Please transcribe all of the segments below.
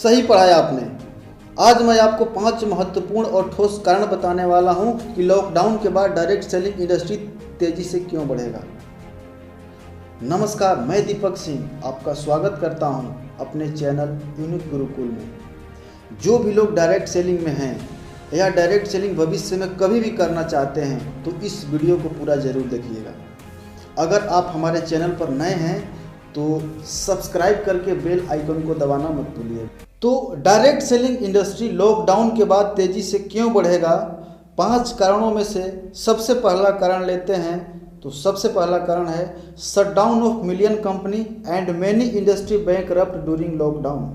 सही पढ़ाया आपने। आज मैं आपको 5 महत्वपूर्ण और ठोस कारण बताने वाला हूं कि लॉकडाउन के बाद डायरेक्ट सेलिंग इंडस्ट्री तेजी से क्यों बढ़ेगा। नमस्कार, मैं दीपक सिंह आपका स्वागत करता हूं अपने चैनल यूनिक गुरुकुल में। जो भी लोग डायरेक्ट सेलिंग में हैं या डायरेक्ट सेलिंग भविष्य में कभी भी करना चाहते हैं तो इस वीडियो को पूरा ज़रूर देखिएगा। अगर आप हमारे चैनल पर नए हैं तो सब्सक्राइब करके बेल आइकन को दबाना मत भूलिए। तो डायरेक्ट सेलिंग इंडस्ट्री लॉकडाउन के बाद तेज़ी से क्यों बढ़ेगा, 5 कारणों में से सबसे पहला कारण लेते हैं। तो सबसे पहला कारण है shutdown of million company and many industry bankrupt during lockdown.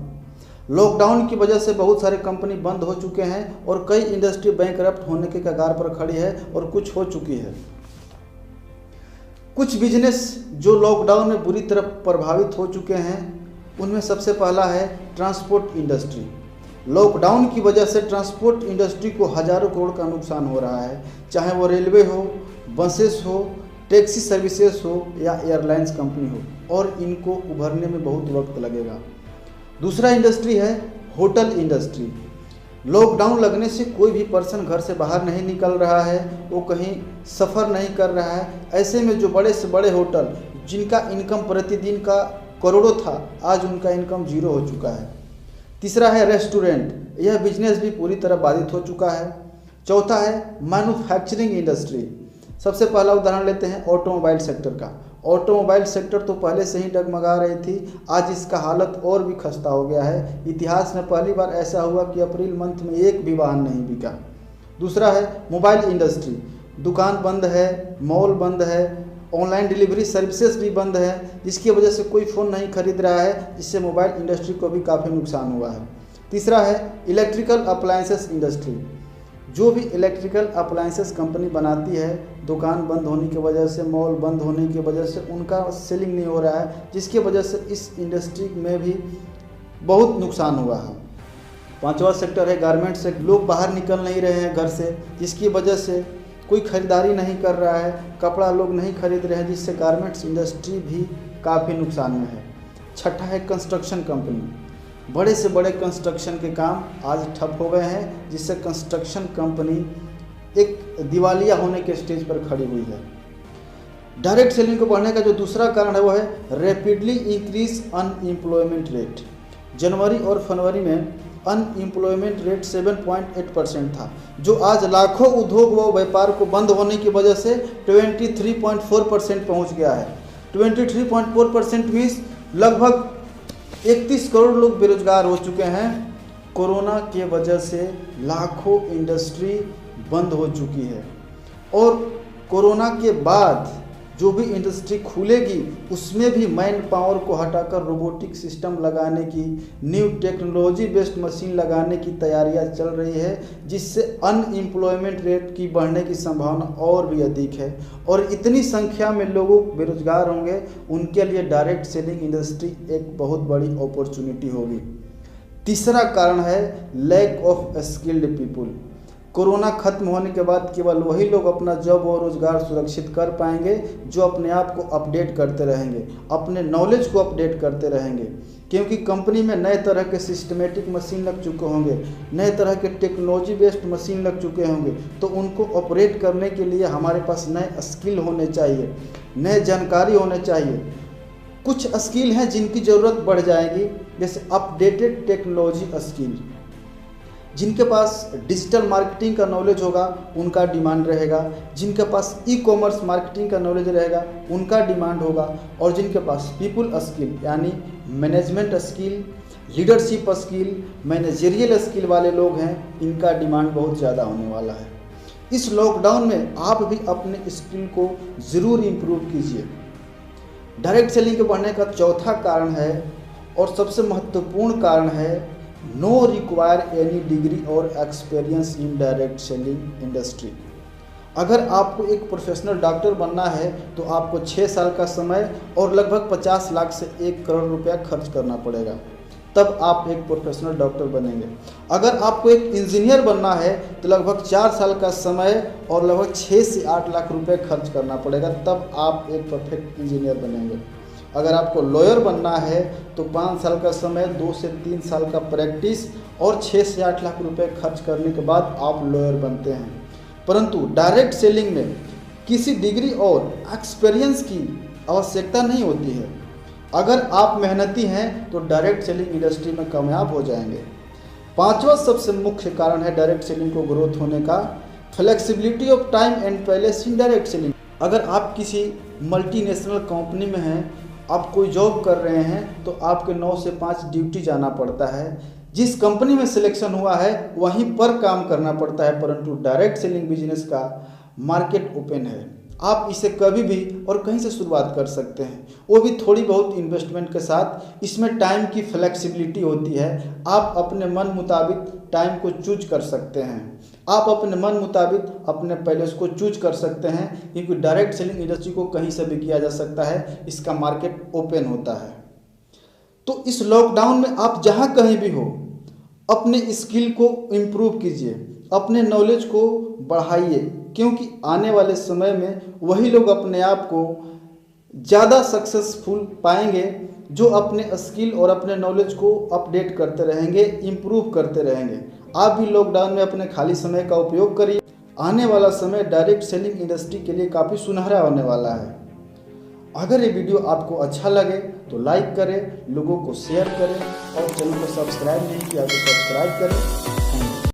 Lockdown की वजह से बहुत सारे कंपनी बंद हो चुके हैं और कई इंडस्ट्री बैंकरप्ट होने के कगार पर खड़ी है और कुछ हो चुकी है। कुछ बिजनेस जो लॉकडाउन में बुरी तरह प्रभावित हो चुके हैं, उनमें सबसे पहला है ट्रांसपोर्ट इंडस्ट्री। लॉकडाउन की वजह से ट्रांसपोर्ट इंडस्ट्री को हज़ारों करोड़ का नुकसान हो रहा है, चाहे वो रेलवे हो, बसेस हो, टैक्सी सर्विसेज हो या एयरलाइंस कंपनी हो, और इनको उभरने में बहुत वक्त लगेगा। दूसरा इंडस्ट्री है होटल इंडस्ट्री। लॉकडाउन लगने से कोई भी पर्सन घर से बाहर नहीं निकल रहा है, वो कहीं सफ़र नहीं कर रहा है। ऐसे में जो बड़े से बड़े होटल जिनका इनकम प्रतिदिन का करोड़ों था, आज उनका इनकम 0 हो चुका है। तीसरा है रेस्टोरेंट, यह बिजनेस भी पूरी तरह बाधित हो चुका है। चौथा है मैन्युफैक्चरिंग इंडस्ट्री। सबसे पहला उदाहरण लेते हैं ऑटोमोबाइल सेक्टर का। ऑटोमोबाइल सेक्टर तो पहले से ही डगमगा रही थी, आज इसका हालत और भी खस्ता हो गया है। इतिहास में पहली बार ऐसा हुआ कि अप्रैल मंथ में एक भी वाहन नहीं बिका। दूसरा है मोबाइल इंडस्ट्री। दुकान बंद है, मॉल बंद है, ऑनलाइन डिलीवरी सर्विसेज भी बंद है, जिसकी वजह से कोई फ़ोन नहीं खरीद रहा है, जिससे मोबाइल इंडस्ट्री को भी काफ़ी नुकसान हुआ है। तीसरा है इलेक्ट्रिकल अप्लायंसेस इंडस्ट्री। जो भी इलेक्ट्रिकल अप्लायंसेस कंपनी बनाती है, दुकान बंद होने की वजह से, मॉल बंद होने की वजह से उनका सेलिंग नहीं हो रहा है, जिसकी वजह से इस इंडस्ट्री में भी बहुत नुकसान हुआ है। पांचवा सेक्टर है गारमेंट से। लोग बाहर निकल नहीं रहे हैं घर से, जिसकी वजह से कोई ख़रीदारी नहीं कर रहा है, कपड़ा लोग नहीं खरीद रहे हैं, जिससे गारमेंट्स इंडस्ट्री भी काफ़ी नुकसान में है। छठा है कंस्ट्रक्शन कंपनी। बड़े से बड़े कंस्ट्रक्शन के काम आज ठप हो गए हैं, जिससे कंस्ट्रक्शन कंपनी एक दिवालिया होने के स्टेज पर खड़ी हुई है। डायरेक्ट सेलिंग को बढ़ने का जो दूसरा कारण है वो है रैपिडली इंक्रीज अनएम्प्लॉयमेंट रेट। जनवरी और फरवरी में अनएम्प्लॉयमेंट रेट 7.8% था, जो आज लाखों उद्योग व व्यापार को बंद होने की वजह से 23.4% पहुँच गया है। 23.4% मीन्स लगभग 31 करोड़ लोग बेरोजगार हो चुके हैं। कोरोना के वजह से लाखों इंडस्ट्री बंद हो चुकी है, और कोरोना के बाद जो भी इंडस्ट्री खुलेगी उसमें भी मैन पावर को हटाकर रोबोटिक सिस्टम लगाने की, न्यू टेक्नोलॉजी बेस्ड मशीन लगाने की तैयारियां चल रही है, जिससे अनएम्प्लॉयमेंट रेट की बढ़ने की संभावना और भी अधिक है। और इतनी संख्या में लोग बेरोजगार होंगे, उनके लिए डायरेक्ट सेलिंग इंडस्ट्री एक बहुत बड़ी अपॉर्चुनिटी होगी। तीसरा कारण है lack of skilled people. Corona खत्म होने के बाद केवल वही लोग अपना जॉब और रोजगार सुरक्षित कर पाएंगे जो अपने आप को अपडेट करते रहेंगे, अपने नॉलेज को अपडेट करते रहेंगे, क्योंकि कंपनी में नए तरह के सिस्टमेटिक मशीन लग चुके होंगे, नए तरह के टेक्नोलॉजी बेस्ड मशीन लग चुके होंगे। तो उनको ऑपरेट करने के लिए हमारे पास नए स्किल होने चाहिए, नए जानकारी होने चाहिए। कुछ स्किल हैं जिनकी ज़रूरत बढ़ जाएगी, जैसे अपडेटेड टेक्नोलॉजी स्किल। जिनके पास डिजिटल मार्केटिंग का नॉलेज होगा उनका डिमांड रहेगा, जिनके पास ई कॉमर्स मार्केटिंग का नॉलेज रहेगा उनका डिमांड होगा, और जिनके पास पीपल स्किल यानी management skill, leadership skill, managerial skill वाले लोग हैं, इनका डिमांड बहुत ज़्यादा होने वाला है। इस लॉकडाउन में आप भी अपने स्किल को ज़रूर इम्प्रूव कीजिए। डायरेक्ट सेलिंग के बढ़ने का चौथा कारण है और सबसे महत्वपूर्ण कारण है नो रिक्वायर एनी डिग्री और experience in direct selling industry. अगर आपको एक प्रोफेशनल डॉक्टर बनना है तो आपको 6 साल का समय और लगभग 50 लाख से 1 करोड़ रुपया खर्च करना पड़ेगा, तब आप एक प्रोफेशनल डॉक्टर बनेंगे। अगर आपको एक इंजीनियर बनना है तो लगभग 4 साल का समय और लगभग 6 से 8 लाख रुपए खर्च करना पड़ेगा, तब आप एक परफेक्ट इंजीनियर बनेंगे। अगर आपको लॉयर बनना है तो 5 साल का समय, 2 से 3 साल का प्रैक्टिस और 6 से 8 लाख रुपए खर्च करने के बाद आप लॉयर बनते हैं। परंतु डायरेक्ट सेलिंग में किसी डिग्री और एक्सपीरियंस की आवश्यकता नहीं होती है। अगर आप मेहनती हैं तो डायरेक्ट सेलिंग इंडस्ट्री में कामयाब हो जाएंगे। 5वां सबसे मुख्य कारण है डायरेक्ट सेलिंग को ग्रोथ होने का, flexibility of time and palace in direct selling. अगर आप किसी मल्टीनेशनल कंपनी में हैं, आप कोई जॉब कर रहे हैं तो आपके 9 से 5 ड्यूटी जाना पड़ता है। जिस कंपनी में सिलेक्शन हुआ है वहीं पर काम करना पड़ता है। परंतु डायरेक्ट सेलिंग बिजनेस का मार्केट ओपन है, आप इसे कभी भी और कहीं से शुरुआत कर सकते हैं, वो भी थोड़ी बहुत इन्वेस्टमेंट के साथ। इसमें टाइम की फ्लेक्सिबिलिटी होती है, आप अपने मन मुताबिक टाइम को चूज कर सकते हैं, आप अपने मन मुताबिक अपने पैलेस को चूज कर सकते हैं, क्योंकि डायरेक्ट सेलिंग इंडस्ट्री को कहीं से भी किया जा सकता है, इसका मार्केट ओपन होता है। तो इस लॉकडाउन में आप जहाँ कहीं भी हो, अपने स्किल को इम्प्रूव कीजिए, अपने नॉलेज को बढ़ाइए, क्योंकि आने वाले समय में वही लोग अपने आप को ज़्यादा सक्सेसफुल पाएंगे जो अपने स्किल और अपने नॉलेज को अपडेट करते रहेंगे, इम्प्रूव करते रहेंगे। आप भी लॉकडाउन में अपने खाली समय का उपयोग करिए। आने वाला समय डायरेक्ट सेलिंग इंडस्ट्री के लिए काफ़ी सुनहरा होने वाला है। अगर ये वीडियो आपको अच्छा लगे तो लाइक करें, लोगों को शेयर करें और चैनल को सब्सक्राइब नहीं किया तो सब्सक्राइब करें।